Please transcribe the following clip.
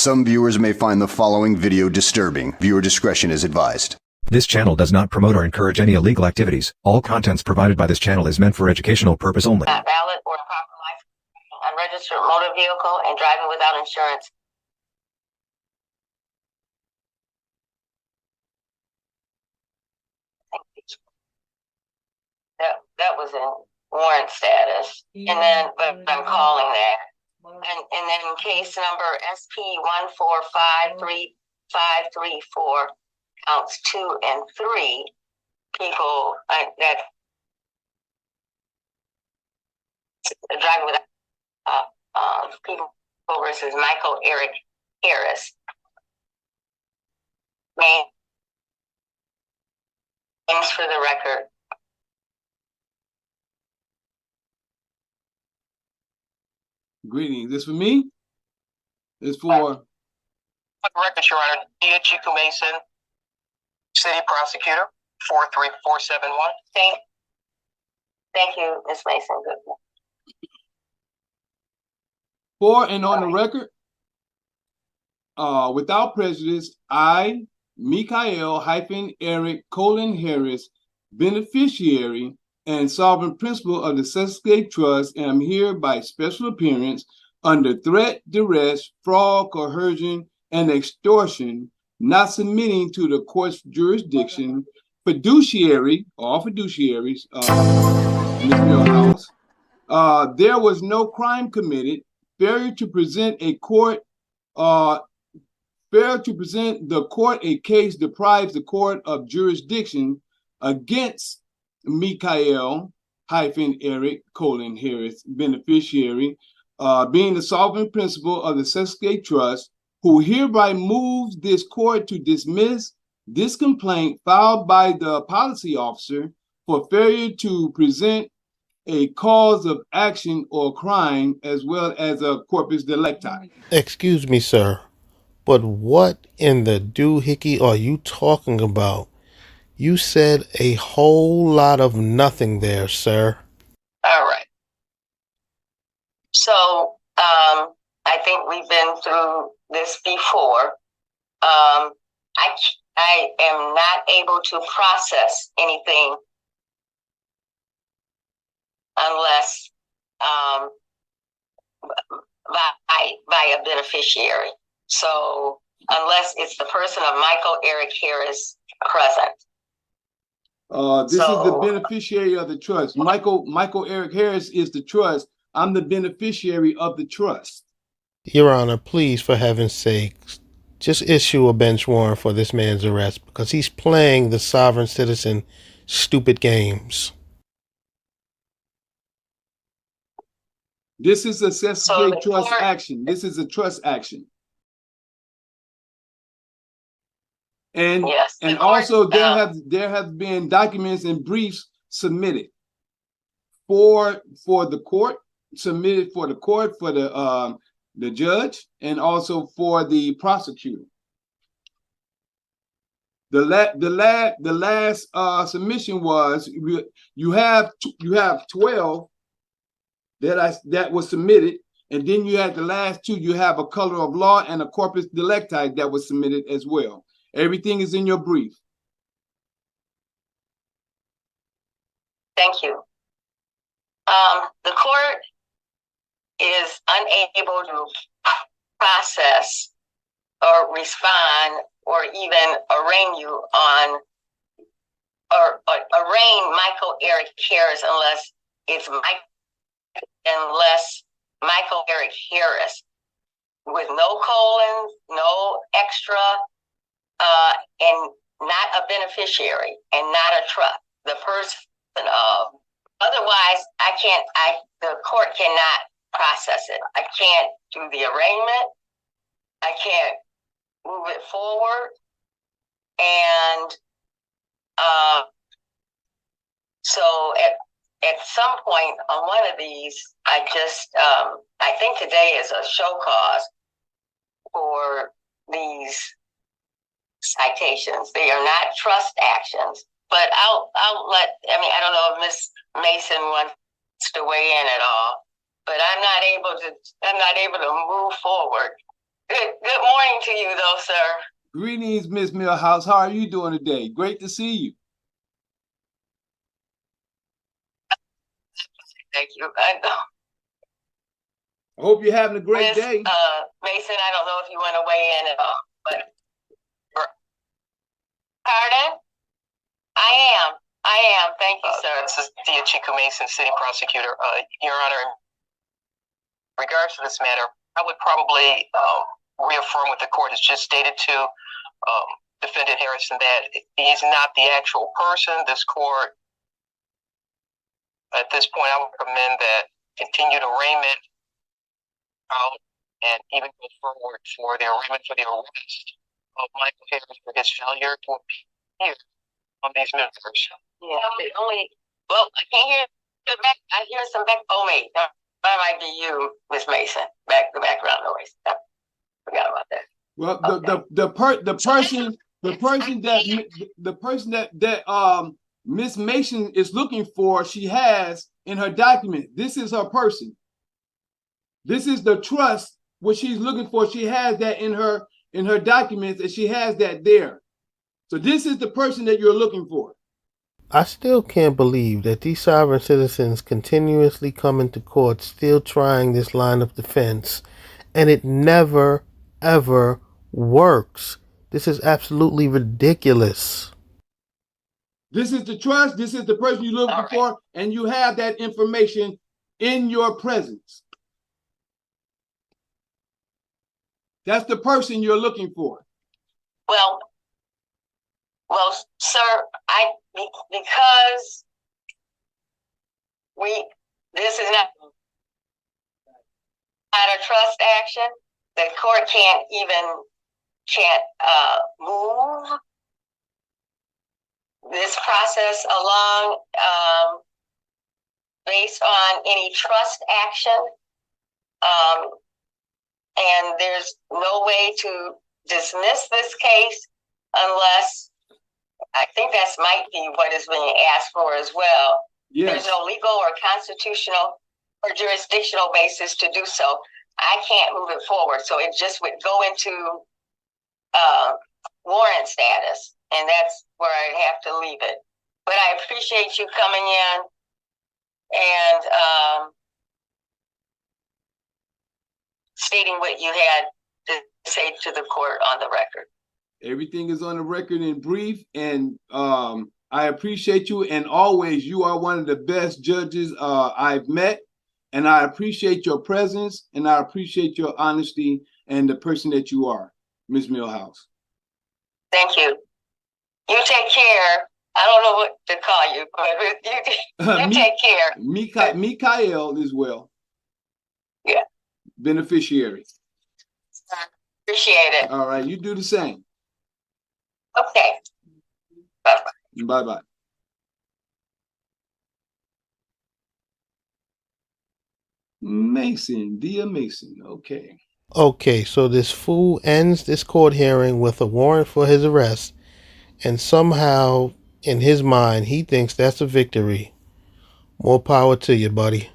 Some viewers may find the following video disturbing. Viewer discretion is advised. This channel does not promote or encourage any illegal activities. All contents provided by this channel is meant for educational purpose only. Not valid or proper license, unregistered motor vehicle, and driving without insurance. That was in warrant status, and then but I'm calling that. And then case number SP 1453534, counts 2 and 3, people that driving without people versus Michael Eric Harris. Names for the record. Greetings. This for me? It's for... For the record, Your Honor, Chico Mason, City Prosecutor, 43471. Thank you, Ms. Mason. Good. For and on the record, without prejudice, I, Mikael-Eric Harris, beneficiary and sovereign principal of the SOVCIT Trust, am here by special appearance under threat, duress, fraud, coercion, and extortion, not submitting to the court's jurisdiction, fiduciary, all fiduciaries, Ms. Millhouse, there was no crime committed, failure to present the court a case deprives the court of jurisdiction against Mikael-Eric Harris, beneficiary, being the sovereign principal of the SOVCIT Trust, who hereby moves this court to dismiss this complaint filed by the policy officer for failure to present a cause of action or crime, as well as a corpus delicti. Excuse me, sir, but what in the doohickey are you talking about? You said a whole lot of nothing there, sir. All right. So, I think we've been through this before. I am not able to process anything unless by a beneficiary. So, unless it's the person of Michael Eric Harris present. This is the beneficiary of the trust. Michael Eric Harris is the trust. I'm the beneficiary of the trust. Your Honor, please, for heaven's sake, just issue a bench warrant for this man's arrest because he's playing the sovereign citizen stupid games. This is a SOVCIT trust action. This is a trust action. And yes, and also there have been documents and briefs submitted for the court, submitted for the court, for the judge, and also for the prosecutor. The last submission was you have 12 that was submitted, and then you had the last 2. You have a color of law and a corpus delicti that was submitted as well. Everything is in your brief. Thank you. The court is unable to process or respond or even arraign you on or arraign Michael Eric Harris unless Michael Eric Harris with no colons, no extra, and not a beneficiary and not a trust. The person of, otherwise the court cannot process it. I can't do the arraignment. I can't move it forward. And so at some point on one of these, I think today is a show cause for these citations. They are not trust actions, but I don't know if Ms. Mason wants to weigh in at all, but I'm not able to move forward. Good morning. morning to you, though, sir. Greetings, Miss Millhouse. How are you doing today? Great to see you. Thank you. I hope you're having a great day. Mason, I don't know if you want to weigh in at all, but pardon? I am. Thank you, sir. This is Chico Mason, City Prosecutor. Your Honor, in regards to this matter, I would probably reaffirm what the court has just stated to Defendant Harrison that he's not the actual person. This court, at this point, I would recommend that continued arraignment out and even go forward for the arraignment for the arrest of Michael Harris for his failure to appear on these matters. Yeah, well, I can't hear the back. I hear some back. Oh, wait, that might be you, Miss Mason. The background noise. I forgot about that. Well, okay. the person that Miss Mason is looking for, she has in her document. This is her person. This is the trust what she's looking for. She has that in her documents, and she has that there. So this is the person that you're looking for. I still can't believe that these sovereign citizens continuously come into court still trying this line of defense, and it never, ever works. This is absolutely ridiculous. This is the trust. This is the person you're looking for, and you have that information in your presence. That's the person you're looking for. Well, sir, because this is not a trust action, the court can't move this process along based on any trust action, and there's no way to dismiss this case unless, I think that might be what is being asked for as well. Yes. There's no legal or constitutional or jurisdictional basis to do so. I can't move it forward, so it just would go into warrant status, and that's where I'd have to leave it. But I appreciate you coming in and stating what you had to say to the court on the record. Everything is on the record in brief, and I appreciate you. And always, you are one of the best judges I've met, and I appreciate your presence, and I appreciate your honesty and the person that you are, Ms. Millhouse. Thank you. You take care. I don't know what to call you, but you take care. Mikael as well. Yeah. Beneficiary. Appreciate it. All right, you do the same. Okay. Bye-bye. Bye-bye. Mason, dear Mason. Okay. Okay, so this fool ends this court hearing with a warrant for his arrest, and somehow, in his mind, he thinks that's a victory. More power to you, buddy.